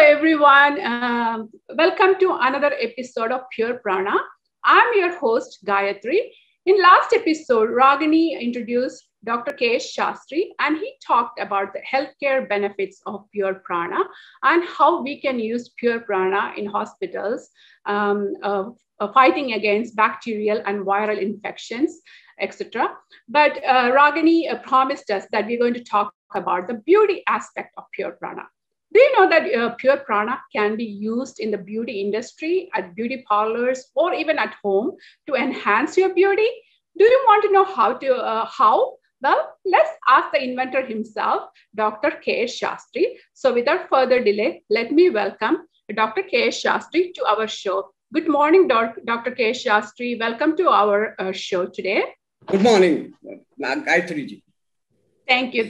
everyone. Welcome to another episode of Pure Prana. I'm your host, Gayatri. In last episode, Ragini introduced Dr. K. Shastri, and he talked about the healthcare benefits of Pure Prana and how we can use Pure Prana in hospitals, fighting against bacterial and viral infections, etc. But Ragini promised us that we're going to talk about the beauty aspect of Pure Prana. Do you know that Pure Prana can be used in the beauty industry, at beauty parlors, or even at home to enhance your beauty? Do you want to know how? Well, let's ask the inventor himself, Dr. K. Shastri. So without further delay, let me welcome Dr. K. Shastri to our show. Good morning, Dr. K. Shastri. Welcome to our show today. Good morning, Gayatri ji. Thank you.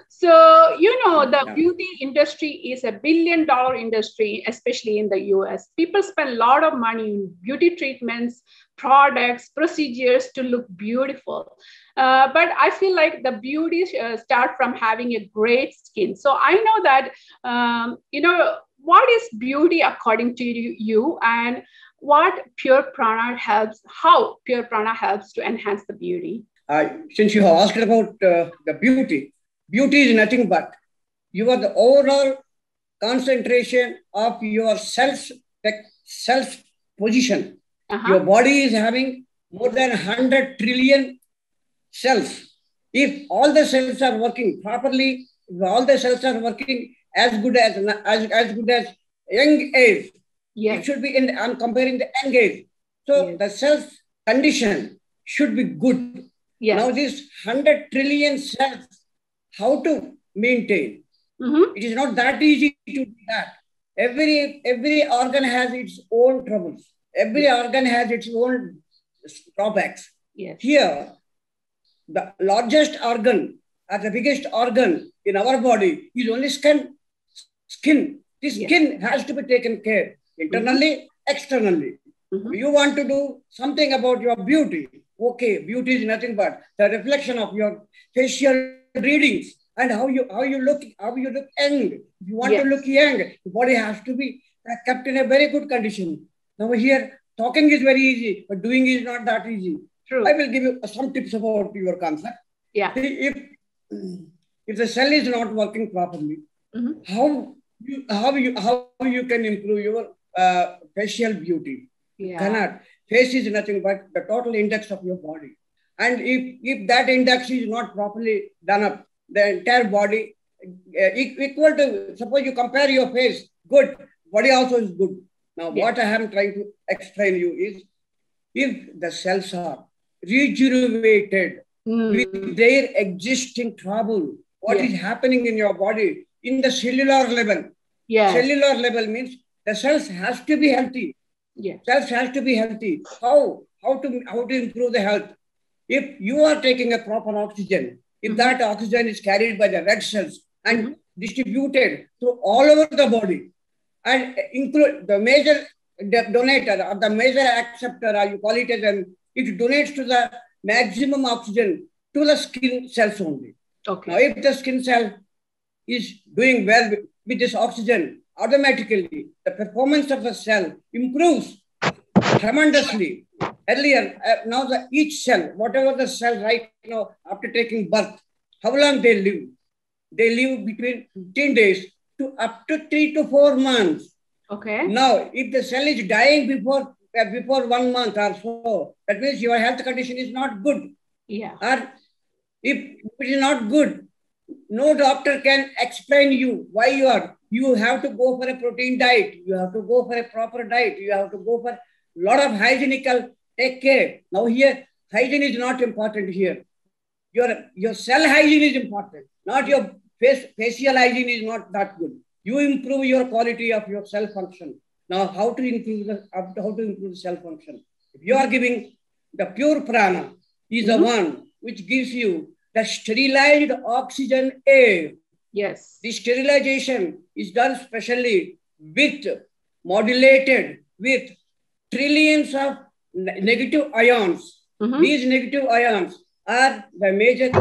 So, the beauty industry is $1 billion industry, especially in the US. People spend a lot of money in beauty treatments, products, procedures to look beautiful. But I feel like the beauty starts from having a great skin. So I know that, what is beauty according to you, and what Pure Prana how Pure Prana helps to enhance the beauty? Since you have asked about the beauty is nothing but the overall concentration of your self position. Your body is having more than 100 trillion cells. If all the cells are working properly, if all the cells are working as good as young age, it should be I'm comparing the young age. So the self condition should be good. Yes. Now, these 100 trillion cells, how to maintain? It is not that easy to do that. Every organ has its own troubles. Every organ has its own drawbacks. Yes. Here, the largest organ or the biggest organ in our body is only skin. This skin has to be taken care internally, externally. You want to do something about your beauty. Okay, beauty is nothing but the reflection of your facial readings and how you look young. If you want to look young, the body has to be kept in a very good condition. Now here, talking is very easy, but doing is not that easy. True. I will give you some tips about your concept. Yeah. If the cell is not working properly, how you can improve your facial beauty? Yeah. Cannot. Face is nothing but the total index of your body. And if that index is not properly done up, the entire body equal to, suppose you compare your face, good, body also is good. Now, what I am trying to explain you is, if the cells are rejuvenated with their existing trouble, what is happening in your body in the cellular level? Cellular level means the cells has to be healthy. Cells has to be healthy. How to improve the health? If you are taking a proper oxygen, if that oxygen is carried by the red cells and distributed through all over the body, and include the major donator or the major acceptor, or you call it as it donates to the maximum oxygen to the skin cells only. Okay. Now, if the skin cell is doing well with this oxygen, automatically the performance of the cell improves tremendously. Earlier, now each cell, whatever the cell right now after taking birth, how long they live? They live between 15 days to up to 3 to 4 months. Okay. Now, if the cell is dying before 1 month or so, that means your health condition is not good. Yeah. Or if it is not good, no doctor can explain you why you have to go for a protein diet. You have to go for a proper diet. You have to go for a lot of hygienical take care. Now here, hygiene is not important here. Your cell hygiene is important. Not your facial hygiene is not that good. You improve your quality of your cell function. Now, how to improve the cell function? If you are giving the Pure Prana, is the one which gives you the sterilized oxygen air. Yes. The sterilization is done specially modulated with trillions of negative ions. These negative ions are the major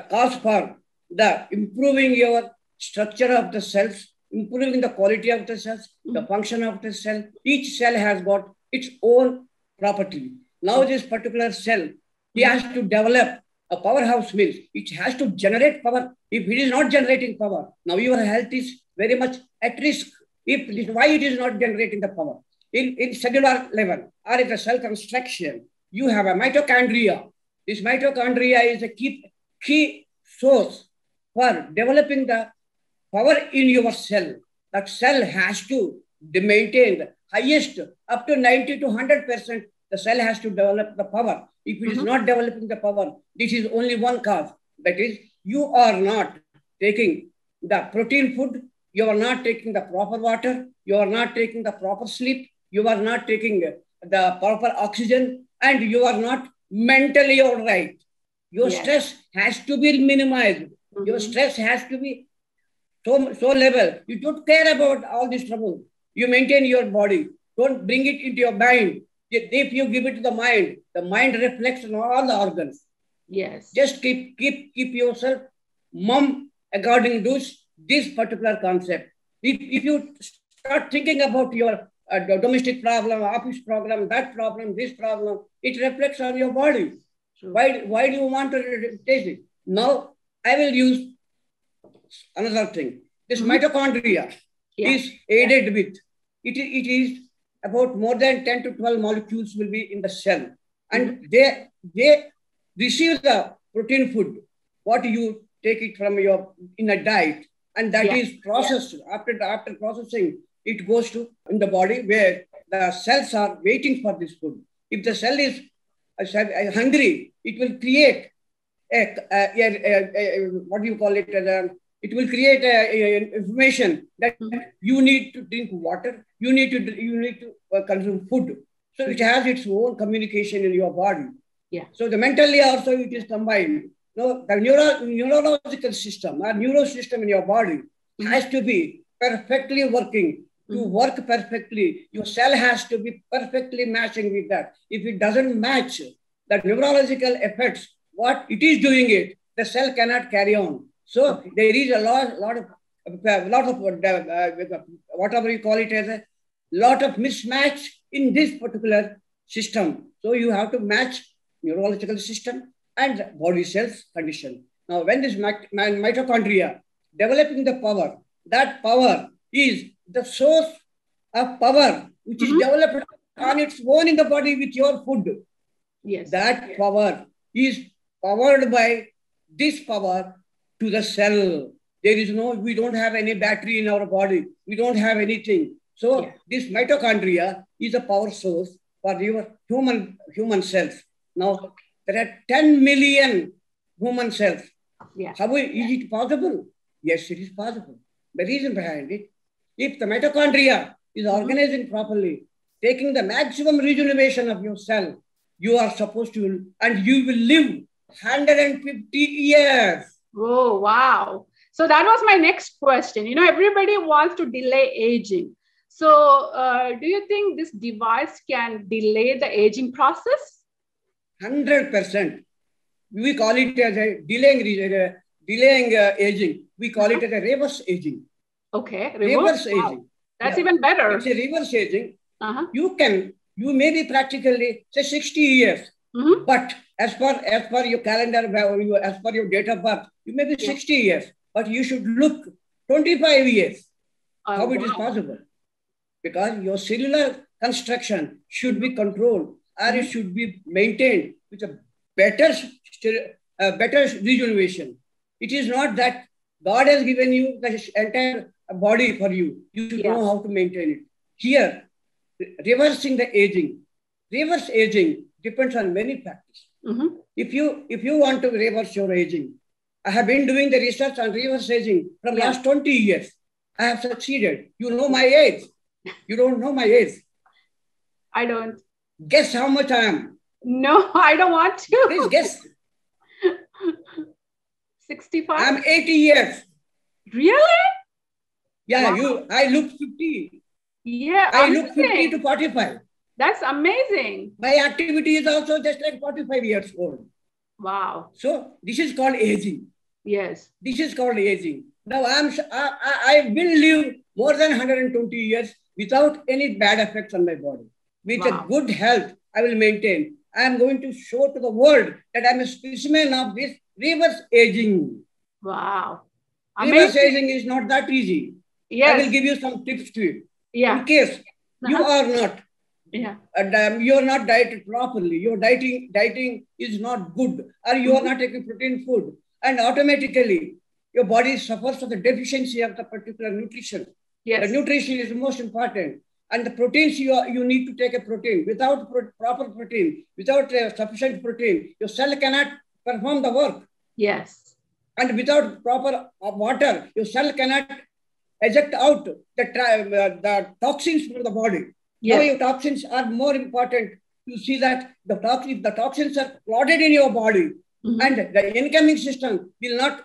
cause for the improving your structure of the cells, improving the quality of the cells, the function of the cell. Each cell has got its own property. Now this particular cell, it has to develop a powerhouse means it has to generate power. If it is not generating power, now your health is very much at risk. Why it is not generating the power? In cellular level or in the cell construction, you have a mitochondria. This mitochondria is a key source for developing the power in your cell. That cell has to maintain the highest up to 90 to 100%. The cell has to develop the power. If it is not developing the power, this is only one cause. That is, you are not taking the protein food, you are not taking the proper water, you are not taking the proper sleep, you are not taking the proper oxygen, and you are not mentally all right. Your stress has to be minimized. Your stress has to be so level. You don't care about all this trouble. You maintain your body. Don't bring it into your mind. If you give it to the mind reflects on all the organs. Yes. Just keep yourself mum according to this particular concept. If you start thinking about your domestic problem, office problem, that problem, this problem, it reflects on your body. True. Why do you want to taste it? Now, I will use another thing. This mitochondria is aided with, it is about more than 10 to 12 molecules will be in the cell. And they receive the protein food, what you take it from in a diet. And that is processed. After processing, it goes to in the body where the cells are waiting for this food. If the cell is hungry, it will create what do you call it? It will create information that you need to drink water, you need to consume food. So it has its own communication in your body. Yeah. So the mentally also it is combined. No, the neurological system or neuro system in your body has to be perfectly working. To work perfectly, your cell has to be perfectly matching with that. If it doesn't match the neurological effects, what it is doing it, the cell cannot carry on. So there is a lot of whatever you call it as a lot of mismatch in this particular system. So you have to match neurological system and body cells condition. Now, when this mitochondria developing the power, that power is the source of power which is developed on its own in the body with your food. Yes. That power is powered by this power to the cell. There is we don't have any battery in our body. We don't have anything. So this mitochondria is a power source for your human cells. Now, there are 10 million human cells. Yeah. Is it possible? Yes, it is possible. The reason behind it, if the mitochondria is organizing properly, taking the maximum rejuvenation of your cell, you are supposed to, and you will live 150 years. Oh, wow. So that was my next question. Everybody wants to delay aging. So do you think this device can delay the aging process? 100%. We call it as a delaying aging. We call it as a reverse aging. Okay. Reverse aging. That's even better. It's a reverse aging. You may be practically, say, 60 years. But as per your calendar, as per your date of birth, you may be 60 years. But you should look 25 years. How it is possible? Because your cellular construction should be controlled or it should be maintained with a better rejuvenation. It is not that God has given you the entire body for you. You should know how to maintain it. Here, reversing the aging. Reverse aging depends on many factors. If you want to reverse your aging, I have been doing the research on reverse aging from last 20 years. I have succeeded. You know my age. You don't know my age. I don't. Guess how much I am. No, I don't want to. Please guess. 65? I'm 80 years. Really? Yeah, I look 50. Yeah, I look 50 to 45. That's amazing. My activity is also just like 45 years old. Wow. So this is called aging. Yes. This is called aging. Now I will live more than 120 years without any bad effects on my body. With a good health, I will maintain. I am going to show to the world that I am a specimen of this reverse aging. Wow. Reverse aging is not that easy. Yes. I will give you some tips to you. Yeah. In case you are not, you are not dieted properly, your dieting is not good, or you are not taking protein food, and automatically your body suffers from the deficiency of the particular nutrition. Yes. The nutrition is the most important. And the proteins, you need to take a protein. Without proper protein, without sufficient protein, your cell cannot perform the work. Yes. And without proper water, your cell cannot eject out the toxins from the body. Yes. Now your toxins are more important. You see that the toxins are clotted in your body, and the incoming system will not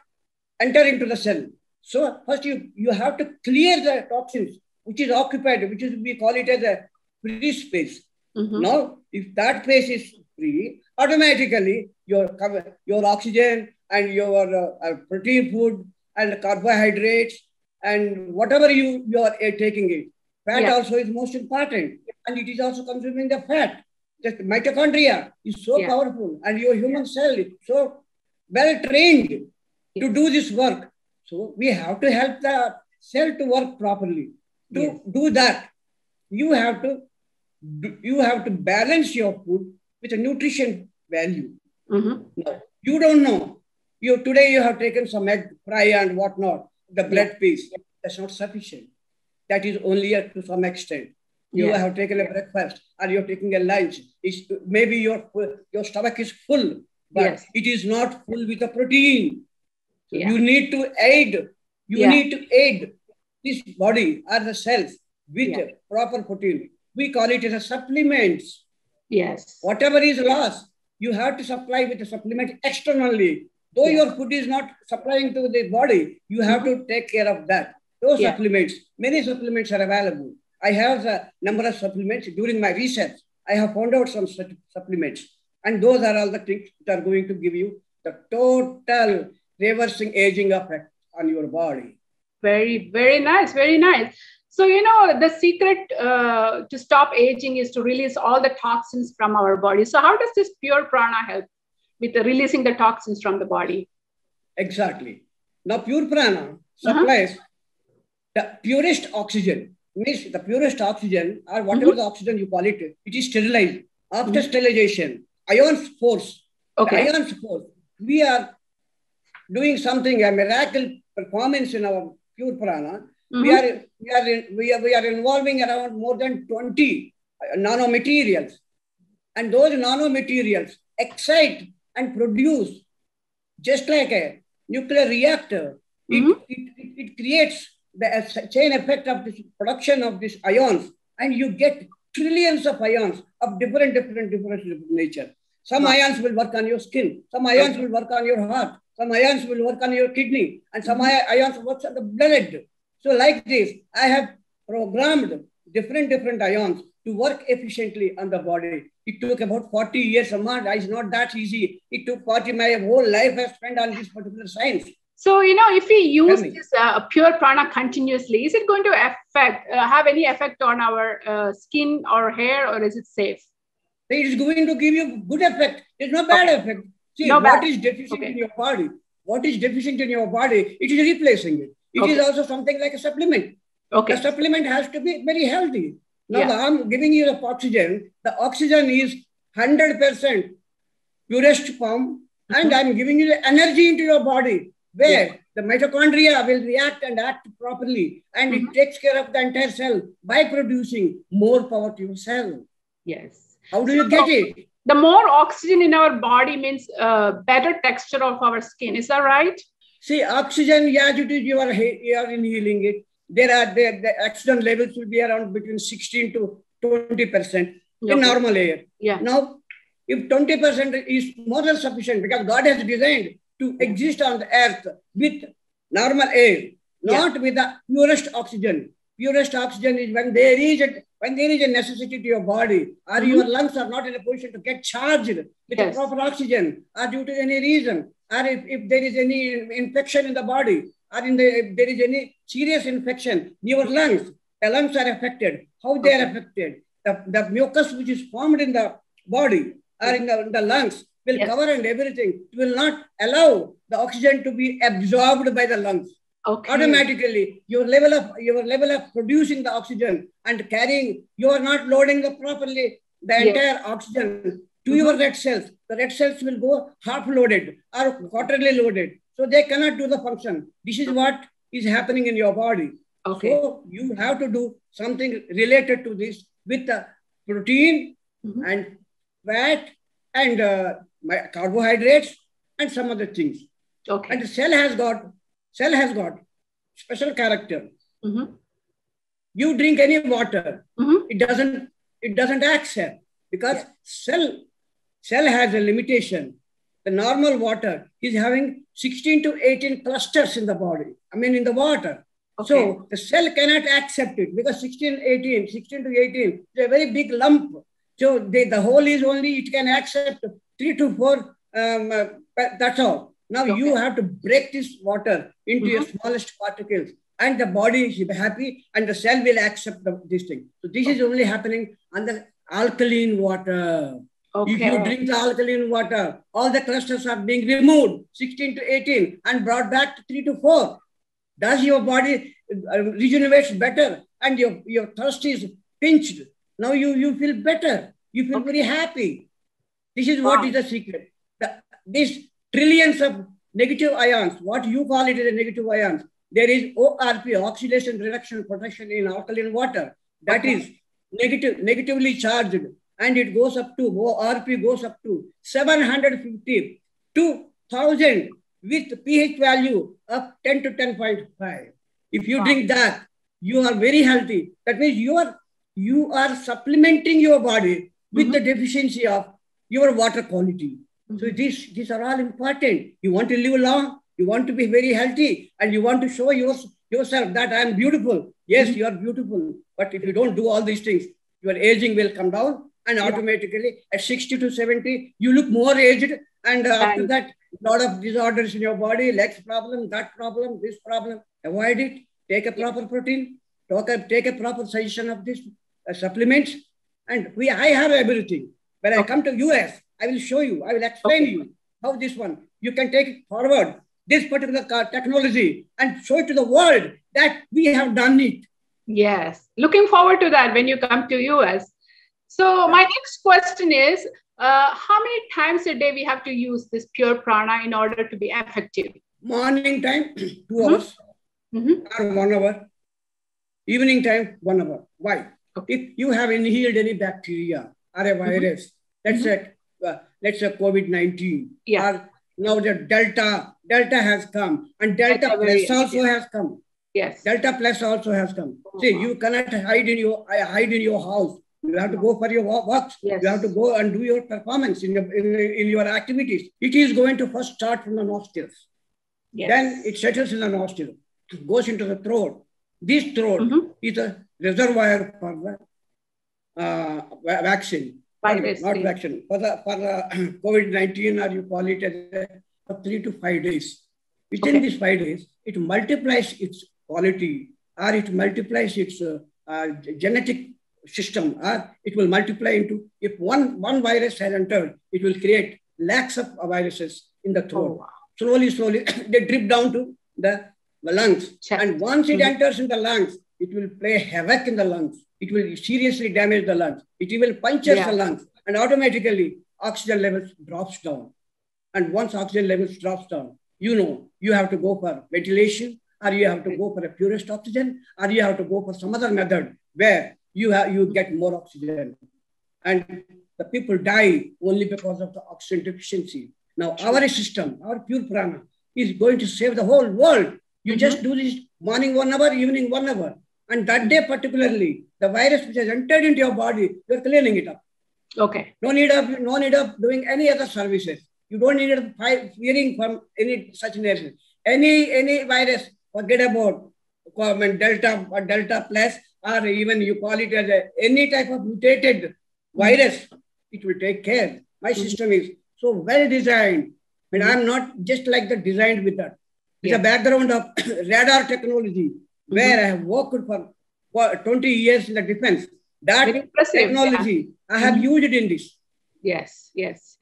enter into the cell. So first you have to clear the toxins, which is occupied, which is, we call it as a free space. Now, if that space is free, automatically your oxygen and your protein food and carbohydrates and whatever you are taking it. Fat also is most important, and it is also consuming the fat. The mitochondria is so powerful, and your human cell is so well trained to do this work. So we have to help the cell to work properly. To do that, you have to balance your food with a nutrition value. Now, you don't know. Today you have taken some egg fry and whatnot, the bread piece. That's not sufficient. That is only to some extent. You have taken a breakfast, or you're taking a lunch. Maybe your stomach is full, but it is not full with the protein. So you need to aid. You need to aid this body or the cells with proper protein. We call it as a supplements. Yes. Whatever is lost, you have to supply with a supplement externally. Though your food is not supplying to the body, you have to take care of that. Those supplements, many supplements are available. I have a number of supplements. During my research, I have found out some supplements. And those are all the things that are going to give you the total reversing aging effect on your body. Very, very nice. Very nice. So, the secret to stop aging is to release all the toxins from our body. So how does this pure prana help with releasing the toxins from the body? Exactly. Now, pure prana supplies the purest oxygen. Means the purest oxygen, or whatever the oxygen you call it, it is sterilized. After sterilization, ions force. Okay. The ions force. We are doing something, a miracle performance in our pure prana. We are involving around more than 20 nanomaterials. And those nanomaterials excite and produce, just like a nuclear reactor. It creates the chain effect of this production of these ions, and you get trillions of ions of different nature. Some ions will work on your skin, some ions will work on your heart, some ions will work on your kidney, and some ions work on the blood. So like this, I have programmed different ions to work efficiently on the body. It took about 40 years. It's not that easy. It took 40, my whole life I spent on this particular science. So, if we use this pure prana continuously, is it going to have any effect on our skin or hair, or is it safe? It is going to give you good effect. It's not bad effect. See, what is deficient in your body? What is deficient in your body? It is replacing it. It is also something like a supplement. The supplement has to be very healthy. Now, I'm giving you the oxygen. The oxygen is 100% purest form, and I'm giving you the energy into your body, where the mitochondria will react and act properly, and it takes care of the entire cell by producing more power to your cell. Yes. How do you get it? The more oxygen in our body means better texture of our skin. Is that right? See, oxygen, you are inhaling it. The oxygen levels will be around between 16 to 20% in normal air. Now, if 20% is more than sufficient, because God has designed to exist on the earth with normal air, not with the purest oxygen. Purest oxygen is when there is a necessity to your body, or your lungs are not in a position to get charged with the proper oxygen, or due to any reason, or if there is any infection in the body, or if there is any serious infection in your lungs, the lungs are affected. How they are affected? The mucus which is formed in the body or in the lungs will cover and everything. It will not allow the oxygen to be absorbed by the lungs. Okay. Automatically, your level of producing the oxygen and carrying, you are not loading properly the entire oxygen to your red cells. The red cells will go half loaded or quarterly loaded. So they cannot do the function. This is what is happening in your body. Okay. So you have to do something related to this with the protein and fat and carbohydrates and some other things. Okay. And the cell has got special character. You drink any water, it doesn't accept because cell has a limitation. The normal water is having 16 to 18 clusters in the body. In the water. Okay. So the cell cannot accept it because 16 to 18 is a very big lump. So the whole is only, it can accept 3 to 4, that's all. Now you have to break this water into your smallest particles and the body is happy and the cell will accept this thing. So this is only happening on the alkaline water. Okay. If you drink the alkaline water, all the clusters are being removed, 16 to 18 and brought back to 3 to 4. Does your body regenerates better and your thirst is pinched. Now you feel better. You feel very happy. This is what is the secret. These trillions of negative ions, what you call it as a negative ions, there is ORP, oxidation reduction protection in alkaline water. That is negatively charged and it goes up to, ORP goes up to 750 to 1000 with pH value of 10 to 10.5. If you drink that, you are very healthy. That means you are supplementing your body with the deficiency of your water quality. So these are all important. You want to live long, you want to be very healthy, and you want to show yourself that I am beautiful. Yes, you are beautiful. But if you don't do all these things, your aging will come down and automatically at 60 to 70, you look more aged. And after that, a lot of disorders in your body, legs problem, gut problem, this problem. Avoid it. Take a proper protein. Take a proper suggestion of these supplements. And I have everything. When I come to US, I will show you, I will explain you how this one, you can take it forward, this particular technology and show it to the world that we have done it. Yes. Looking forward to that when you come to US. So my next question is, how many times a day we have to use this pure prana in order to be effective? Morning time, 2 hours or 1 hour. Evening time, 1 hour. Why? Okay. If you have inhaled any bacteria or a virus, let's say COVID-19, or now the Delta has come, and Delta Plus also has come. Yes. Delta Plus also has come. See, you cannot hide in your house. You have to go for your walks. Yes. You have to go and do your performance in your activities. It is going to first start from the nostrils. Yes. Then it settles in the nostril, goes into the throat. This throat is a reservoir for the vaccine. Not vaccine. For the COVID-19, or you call it as 3 to 5 days. Within these 5 days, it multiplies its quality, or it multiplies its genetic system, or it will multiply into, if one virus has entered, it will create lakhs of viruses in the throat. Oh, wow. Slowly, they drip down to the lungs. And once it enters in the lungs, it will play havoc in the lungs. It will seriously damage the lungs. It will puncture the lungs, and automatically oxygen levels drops down. And once oxygen levels drops down, you have to go for ventilation, or you have to go for a purest oxygen, or you have to go for some other method where you get more oxygen. And the people die only because of the oxygen deficiency. Now, our system, our pure prana, is going to save the whole world. You just do this morning 1 hour, evening 1 hour. And that day particularly, the virus which has entered into your body, you're cleaning it up. Okay. No need of doing any other services. You don't need of fearing from any such nation. Any virus, forget about Delta or Delta Plus, or even you call it as any type of mutated virus, it will take care. My system is so well designed, and I'm not just like the designed with that. With a background of radar technology, where I have worked for 20 years in the defense. That technology I have used in this. Yes, yes.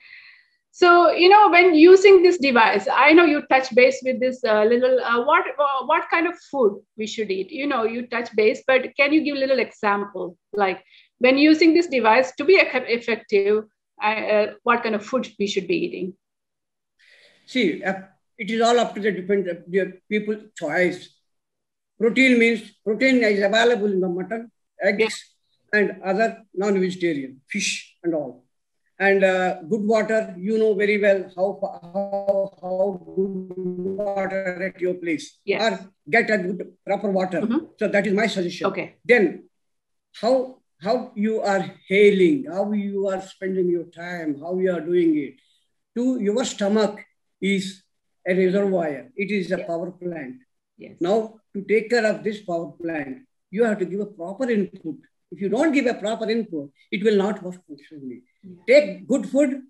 So, you know, when using this device, I know you touch base with this little, what kind of food we should eat? You know, you touch base, but can you give a little example? Like when using this device to be effective, what kind of food we should be eating? See, it is all up to the people's choice. Protein means protein is available in the mutton, eggs, and other non-vegetarian, fish and all. And good water, you know very well how good water at your place. Or get a good proper water. So that is my suggestion. Okay. Then how you are hailing, how you are spending your time, how you are doing it. To your stomach is a reservoir. It is a power plant. Yes. Now, to take care of this power plant, you have to give a proper input. If you don't give a proper input, it will not work functionally. Take good food,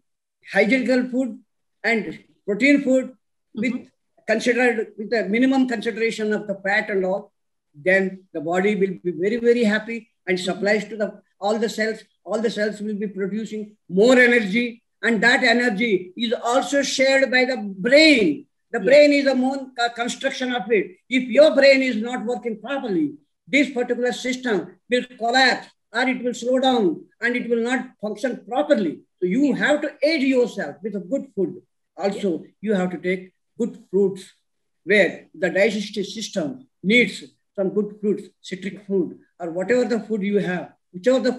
hygienical food, and protein food with a minimum consideration of the fat and all. Then the body will be very, very happy and supplies to all the cells. All the cells will be producing more energy, and that energy is also shared by the brain. The brain is a more construction of it. If your brain is not working properly, this particular system will collapse, or it will slow down, and it will not function properly. So you have to aid yourself with a good food. Also, you have to take good fruits, where the digestive system needs some good fruits, citric fruit, or whatever the food you have, whichever the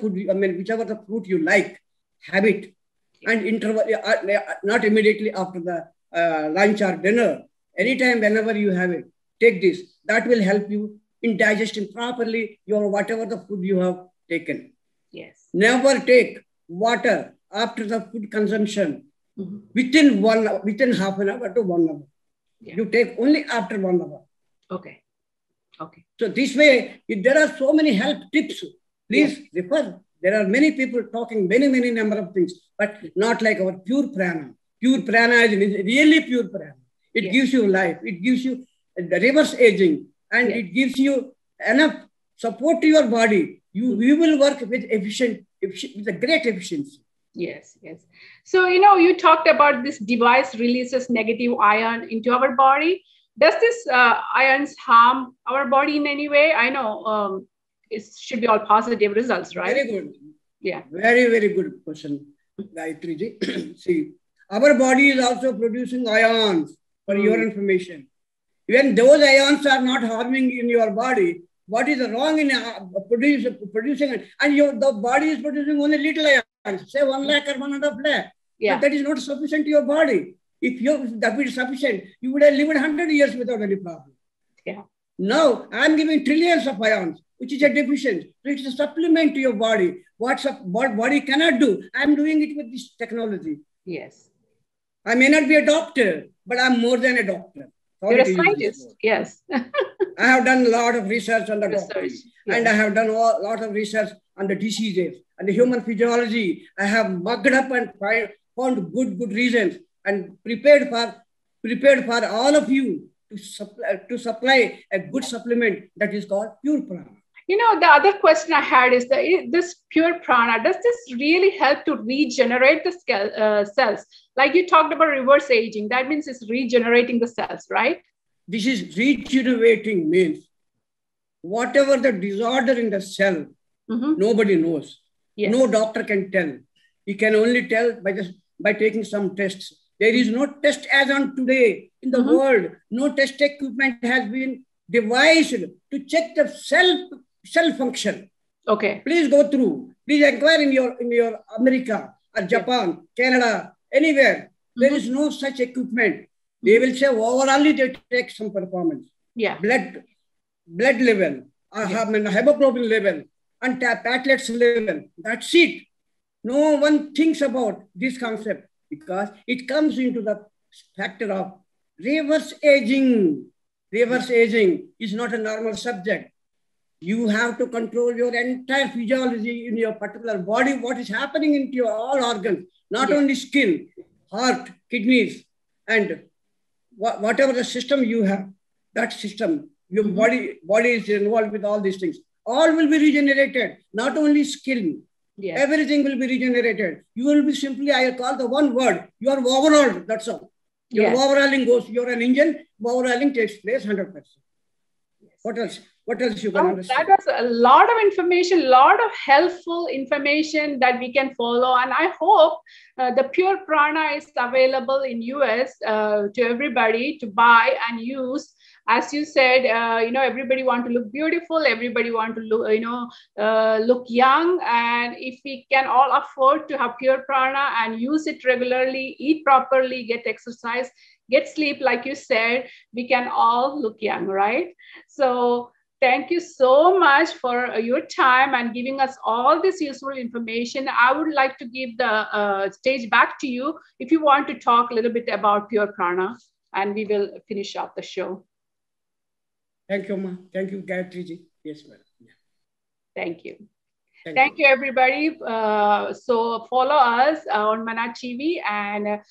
fruit you like, have it. And interval, not immediately after the lunch or dinner. Anytime, whenever you have it, take this. That will help you in digesting properly your whatever the food you have taken. Yes. Never take water after the food consumption within half an hour to 1 hour. You take only after 1 hour. Okay. Okay. So this way, if there are so many health tips, please refer. There are many people talking many number of things, but not like our pure prana. Pure prana is really pure prana. It gives you life. It gives you the reverse aging, and it gives you enough support to your body. You will work with with a great efficiency. Yes, yes. So, you know, you talked about this device releases negative ion into our body. Does this ions harm our body in any way? I know it should be all positive results, right? Very good. Yeah. Very, very good question, Gayatri ji. See, our body is also producing ions, for your information. When those ions are not harming in your body, what is wrong in producing it? And the body is producing only little ions, say 1 lakh or 1.5 lakh. Yeah. But that is not sufficient to your body. If that is sufficient, you would have lived 100 years without any problem. Yeah. Now, I am giving trillions of ions, which is a deficiency. So it's a supplement to your body. What body cannot do, I am doing it with this technology. Yes. I may not be a doctor, but I'm more than a doctor. You're a scientist. Yes. I have done a lot of research on the doctor, and I have done a lot of research on the diseases and the human physiology. I have mugged up and found good reasons and prepared for all of you to supply a good supplement that is called pure prana. You know, the other question I had is this pure prana, does this really help to regenerate the cells? Like you talked about reverse aging, that means it's regenerating the cells, right? This is regenerating means whatever the disorder in the cell, nobody knows. Yes. No doctor can tell. He can only tell by taking some tests. There is no test as on today in the world. No test equipment has been devised to check the cell function. Okay. Please go through. Please inquire in your America or Japan, Canada, anywhere. There is no such equipment. They will say overall they take some performance. Yeah. Blood level, hemoglobin level, and platelets level. That's it. No one thinks about this concept because it comes into the factor of reverse aging. Reverse aging is not a normal subject. You have to control your entire physiology in your particular body, what is happening into your all organs, not only skin, heart, kidneys, and whatever the system you have, that system, your body is involved with all these things. All will be regenerated. Not only skin, everything will be regenerated. You will be simply, I call the one word, you are overhauled. That's all. Your overhauling goes, you're an engine, overhauling takes place 100%. What else? What else you can understand? That was a lot of information, a lot of helpful information that we can follow. And I hope the Pure Prana is available in US to everybody to buy and use. As you said, everybody want to look beautiful. Everybody want to look, look young. And if we can all afford to have Pure Prana and use it regularly, eat properly, get exercise, get sleep, like you said, we can all look young, right? So thank you so much for your time and giving us all this useful information. I would like to give the stage back to you if you want to talk a little bit about Pure Prana, and we will finish up the show. Thank you, Ma. Thank you, Gayatri ji. Yes, madam. Yeah. Thank you. Thank you, everybody. So follow us on Mana TV, and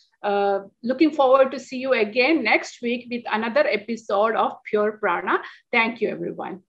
looking forward to see you again next week with another episode of Pure Prana. Thank you, everyone.